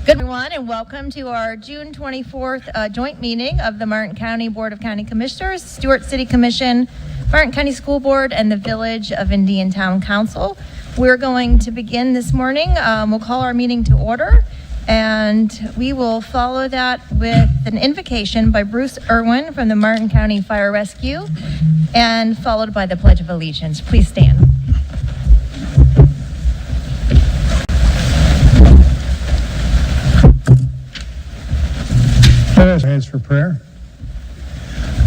Good everyone, and welcome to our June 24th joint meeting of the Martin County Board of County Commissioners, Stewart City Commission, Martin County School Board, and the Village of Indiantown Council. We're going to begin this morning. We'll call our meeting to order, and we will follow that with an invocation by Bruce Irwin from the Martin County Fire Rescue, and followed by the Pledge of Allegiance. Please stand. Let us hands for prayer.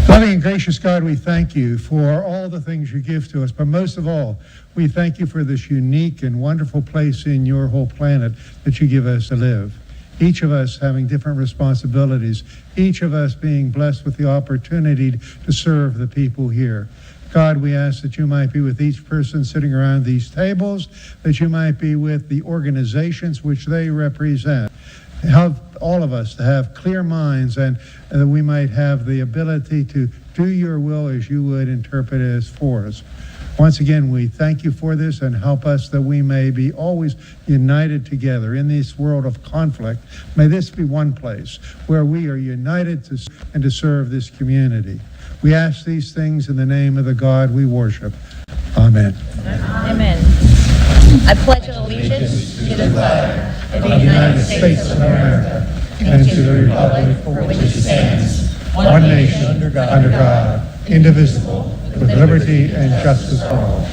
Loving and gracious God, we thank you for all the things you give to us, but most of all, we thank you for this unique and wonderful place in your whole planet that you give us to live. Each of us having different responsibilities, each of us being blessed with the opportunity to serve the people here. God, we ask that you might be with each person sitting around these tables, that you might be with the organizations which they represent. Help all of us to have clear minds and that we might have the ability to do your will as you would interpret it as for us. Once again, we thank you for this and help us that we may be always united together in this world of conflict. May this be one place where we are united to serve this community. We ask these things in the name of the God we worship. Amen. Amen. I pledge allegiance to the flag of the United States of America and to the republic for which it stands, one nation, under God, indivisible, with liberty and justice for all.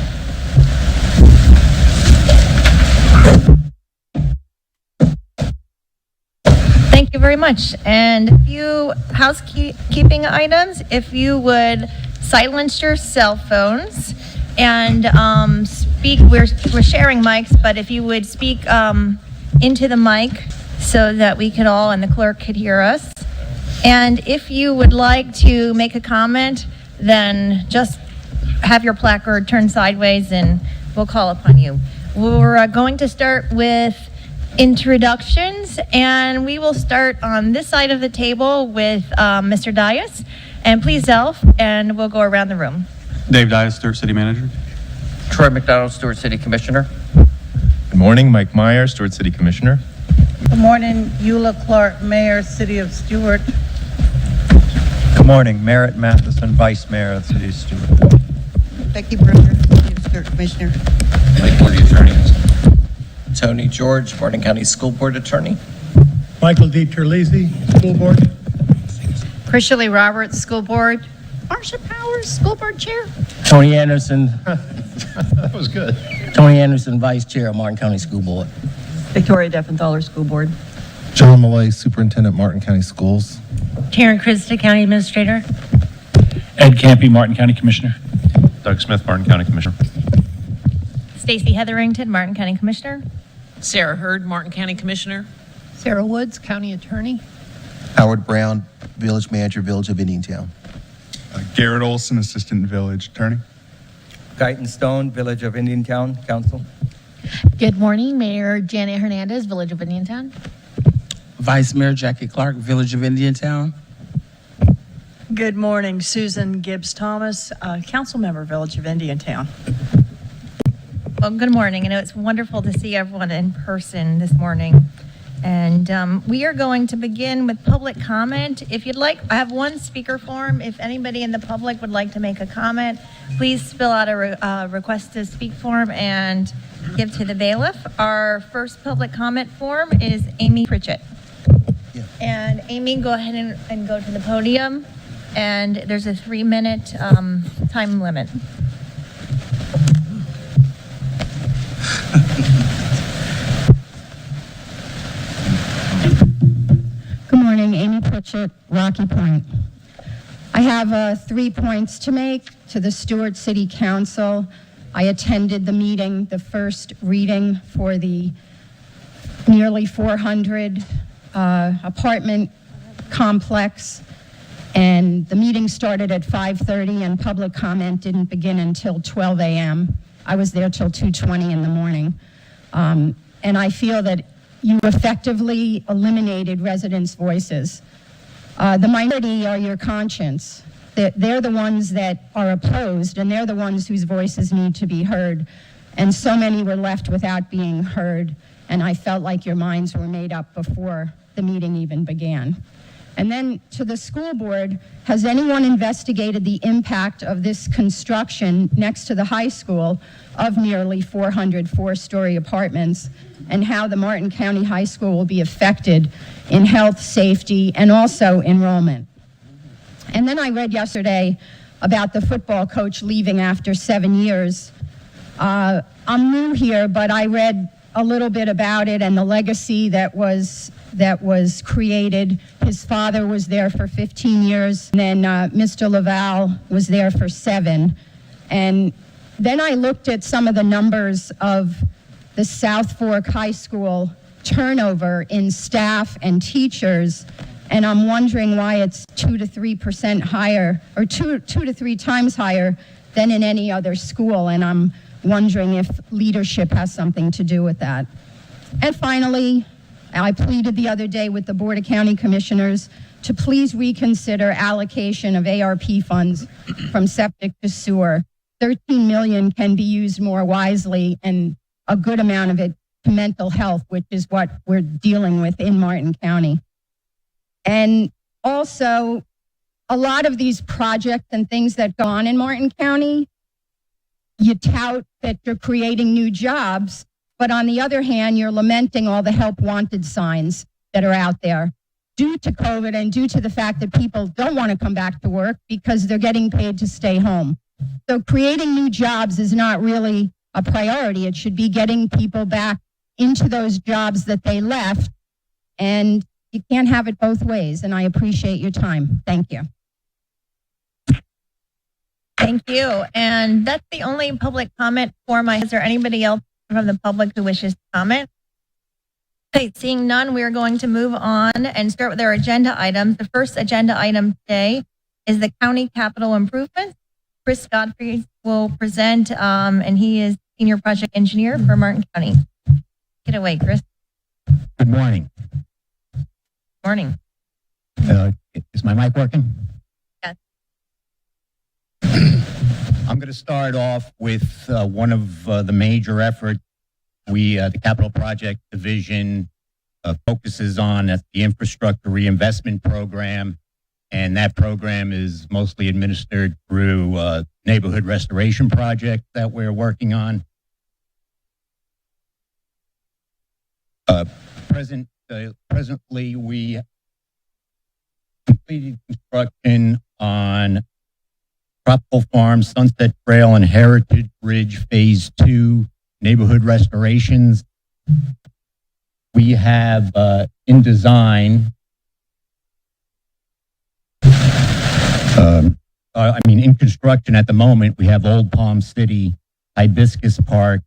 Thank you very much. And a few housekeeping items. If you would silence your cell phones and speak, we're sharing mics, but if you would speak into the mic so that we could all, and the clerk could hear us. And if you would like to make a comment, then just have your placard turned sideways and we'll call upon you. We're going to start with introductions, and we will start on this side of the table with Mr. Dias. And please, Zelf, and we'll go around the room. Dave Dias, Stewart City Manager. Troy McDonald, Stewart City Commissioner. Good morning, Mike Meyer, Stewart City Commissioner. Good morning, Eula Clark, Mayor, City of Stewart. Good morning, Merritt Matheson, Vice Mayor of the City of Stewart. Becky Berger, City of Stewart Commissioner. Mike Woody, Attorney. Tony George, Martin County School Board Attorney. Michael D. Terlizzi, School Board. Chrishely Roberts, School Board. Marsha Powers, School Board Chair. Tony Anderson. That was good. Tony Anderson, Vice Chair of Martin County School Board. Victoria Deffenthaler, School Board. John Malloy, Superintendent, Martin County Schools. Karen Krista, County Administrator. Ed Campy, Martin County Commissioner. Doug Smith, Martin County Commissioner. Stacey Hetherington, Martin County Commissioner. Sarah Hurd, Martin County Commissioner. Sarah Woods, County Attorney. Howard Brown, Village Manager, Village of Indiantown. Garrett Olson, Assistant Village Attorney. Guyton Stone, Village of Indiantown Council. Good morning, Mayor Janet Hernandez, Village of Indiantown. Vice Mayor Jackie Clark, Village of Indiantown. Good morning, Susan Gibbs Thomas, Council Member, Village of Indiantown. Well, good morning. I know it's wonderful to see everyone in person this morning. And we are going to begin with public comment. If you'd like, I have one speaker form. If anybody in the public would like to make a comment, please fill out a request to speak form and give to the bailiff. Our first public comment form is Amy Pritchett. Yeah. And Amy, go ahead and go to the podium. And there's a 3-minute time limit. Good morning, Amy Pritchett, Rocky Point. I have 3 points to make to the Stewart City Council. I attended the meeting, the first reading for the nearly 400 apartment complex, and the meeting started at 5:30 and public comment didn't begin until 12 a.m. I was there till 2:20 in the morning. And I feel that you effectively eliminated residents' voices. The minority are your conscience. They're the ones that are opposed, and they're the ones whose voices need to be heard. And so many were left without being heard. and I felt like your minds were made up before the meeting even began. And then to the school board, has anyone investigated the impact of this construction next to the high school of nearly 400 four-story apartments, and how the Martin County High School will be affected in health, safety, and also enrollment? And then I read yesterday about the football coach leaving after 7 years. I'm new here, but I read a little bit about it and the legacy that was created. His father was there for 15 years, and then Mr. Laval was there for 7. And then I looked at some of the numbers of the South Fork High School turnover in staff and teachers, and I'm wondering why it's 2 to 3% higher, or two to three times higher than in any other school, and I'm wondering if leadership has something to do with that. And finally, I pleaded the other day with the Board of County Commissioners to please reconsider allocation of ARP funds from septic to sewer. 13 million can be used more wisely, and a good amount of it to mental health, which is what we're dealing with in Martin County. And also, a lot of these projects and things that go on in Martin County, you tout that you're creating new jobs, but on the other hand, you're lamenting all the help wanted signs that are out there due to COVID and due to the fact that people don't want to come back to work because they're getting paid to stay home. So creating new jobs is not really a priority. It should be getting people back into those jobs that they left, and you can't have it both ways, and I appreciate your time. Thank you. Thank you. And that's the only public comment for my, is there anybody else from the public who wishes to comment? Okay, seeing none, we are going to move on and start with our agenda items. The first agenda item today is the county capital improvements. Chris Godfrey will present, and he is senior project engineer for Martin County. Get away, Chris. Good morning. Morning. Is my mic working? Yes. I'm going to start off with one of the major efforts the Capital Project Division focuses on at the Infrastructure Reinvestment Program, and that program is mostly administered through neighborhood restoration project that we're working on. Presently, we completed construction on Tropical Farm, Sunset Trail, and Heritage Ridge Phase 2 neighborhood restorations. We have in design, in construction at the moment, we have Old Palm City, Hibiscus Park,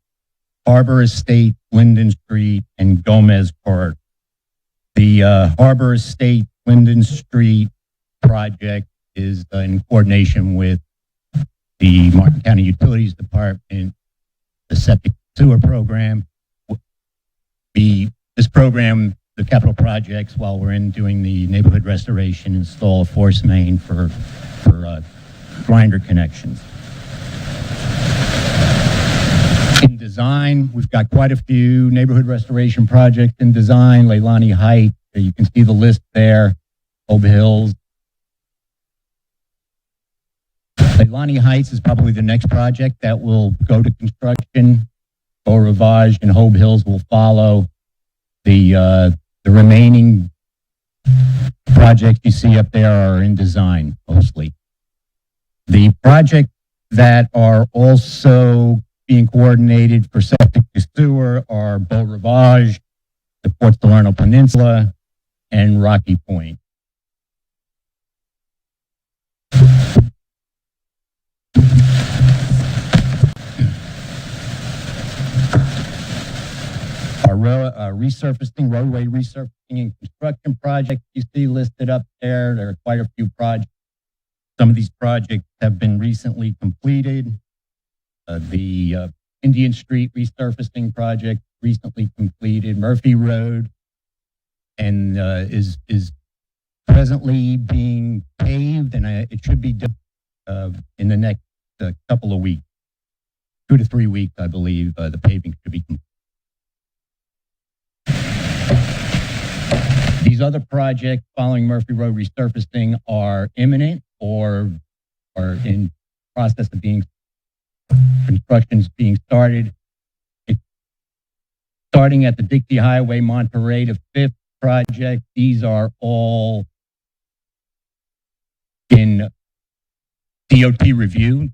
Harbor Estate, Linden Street, and Gomez Park. The Harbor Estate, Linden Street project is in coordination with the Martin County Utilities Department, the septic sewer program. This program, the capital projects, while we're in doing the neighborhood restoration, install a force main for grinder connections. In design, we've got quite a few neighborhood restoration projects in design. Leilani Heights, you can see the list there. Hobe Hills. Leilani Heights is probably the next project that will go to construction. Beau Rivage and Hobe Hills will follow. The remaining projects you see up there are in design mostly. The projects that are also being coordinated for septic to sewer are Beau Rivage, the Port Salerno Peninsula, and Rocky Point. Our resurfacing, roadway resurfacing and construction projects you see listed up there. There are quite a few projects. Some of these projects have been recently completed. The Indian Street resurfacing project recently completed. Murphy Road and is presently being paved, and it should be done in the next couple of weeks, 2 to 3 weeks, I believe. The paving should be complete. these other projects following Murphy Road resurfacing are imminent or are in process of construction's being started. Starting at the Dixie Highway, Monterey to 5th project, these are all in DOT review.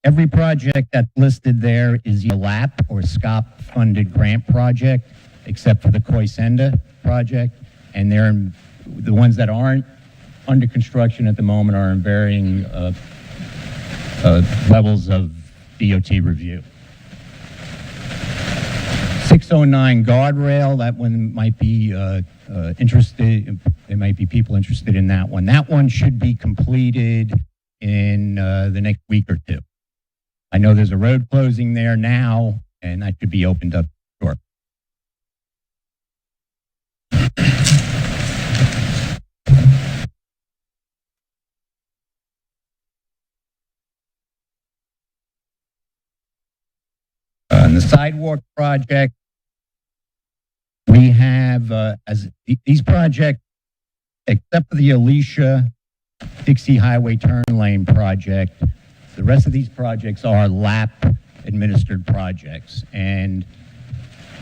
Every project that's listed there is a LAP or SCOP funded grant project, except for the Coisenda project. And the ones that aren't under construction at the moment are in varying levels of DOT review. 609 guardrail, that one might be interested, there might be people interested in that one. That one should be completed in the next week or two. I know there's a road closing there now, and that should be opened up shortly. On the sidewalk project, we have, these projects, except for the Alicia Dixie Highway Turn Lane project, the rest of these projects are LAP administered projects. And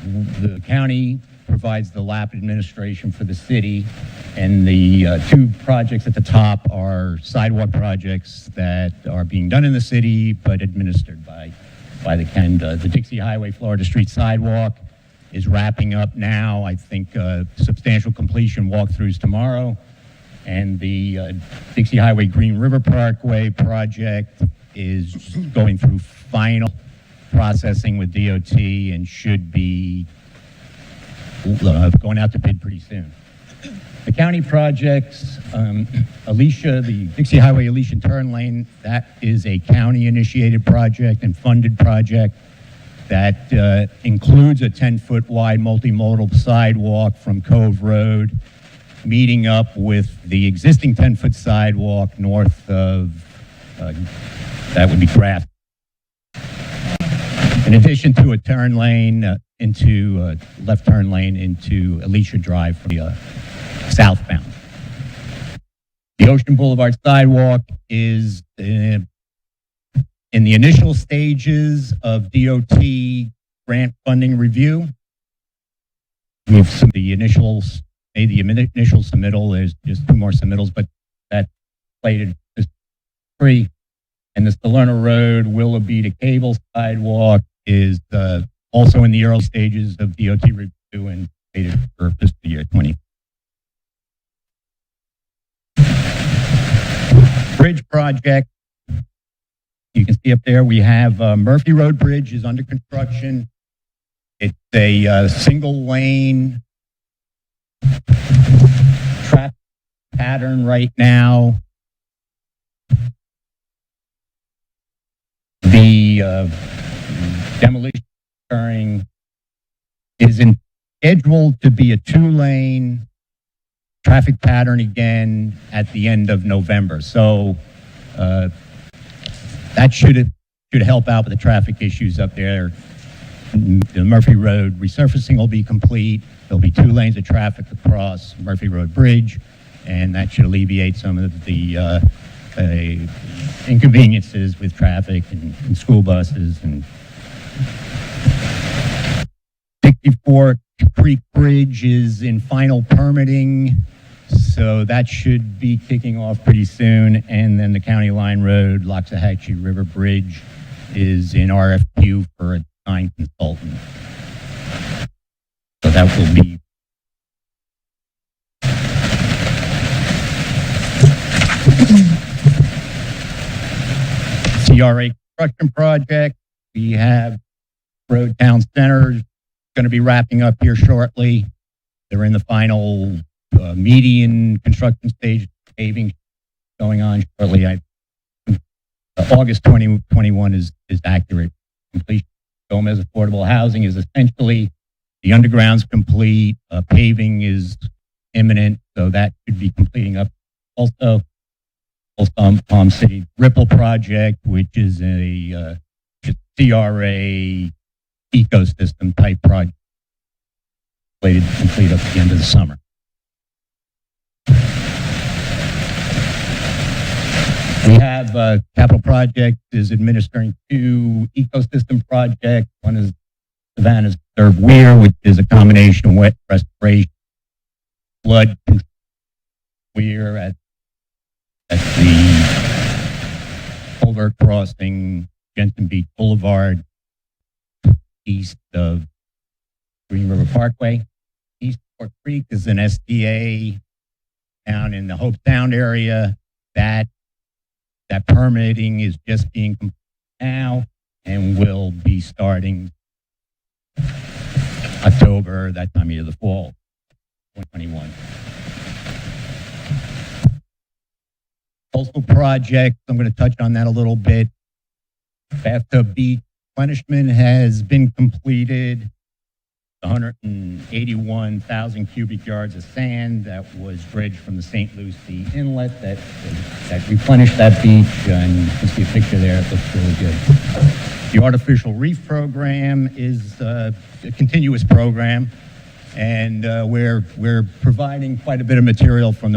the county provides the LAP administration for the city. And the two projects at the top are sidewalk projects that are being done in the city, but administered by the county. The Dixie Highway Florida Street sidewalk is wrapping up now. I think substantial completion walkthroughs tomorrow. And the Dixie Highway Green River Parkway project is going through final processing with DOT and should be going out to bid pretty soon. The county projects, Alicia, the Dixie Highway Alicia Turn Lane, that is a county-initiated project and funded project that includes a 10-foot wide multimodal sidewalk from Cove Road, meeting up with the existing 10-foot sidewalk north of, that would be Graff. In addition to a turn lane left turn lane into Alicia Drive for the southbound. The Ocean Boulevard sidewalk is in the initial stages of DOT grant funding review. We've made the initial submittal. There's just two more submittals, but that's slated just free. And the Salerno Road, Willoughby to Cable sidewalk is also in the early stages of DOT review and slated for fiscal year 20. Bridge project. You can see up there we have Murphy Road Bridge is under construction. It's a single lane traffic pattern right now. The demolition occurring is scheduled to be a 2-lane traffic pattern again at the end of November. So that should help out with the traffic issues up there. The Murphy Road resurfacing will be complete. There'll be 2 lanes of traffic across Murphy Road Bridge, and that should alleviate some of the inconveniences with traffic and school buses. And 64 Creek Bridge is in final permitting, so that should be kicking off pretty soon. And then the County Line Road, Loxahatchee River Bridge is in RFQ for a design consultant. So that will be CRA construction project. We have Road Town Center going to be wrapping up here shortly. They're in the final median construction stage, paving going on shortly. August 2021 is accurate completion. Gomez Affordable Housing is essentially the underground's complete, paving is imminent, so that should be completing up. Also, Palm City Ripple project, which is a CRA ecosystem type project, slated to complete up at the end of the summer. We have capital project is administering 2 ecosystem projects. One is Savannah's Third Weir, which is a combination of wet restoration, flood control. Weir at the culvert crossing, Jensen Beach Boulevard, east of Green River Parkway. East Fork Creek is an SDA down in the Hope Sound area. That permitting is just being completed now and will be starting October, that time of year, the fall, 2021. Coastal project, I'm going to touch on that a little bit. Bathtub Beach replenishment has been completed. 181,000 cubic yards of sand that was dredged from the St. Lucie Inlet that replenished that beach, and you can see a picture there. It looks really good. The artificial reef program is a continuous program, and we're providing quite a bit of material from the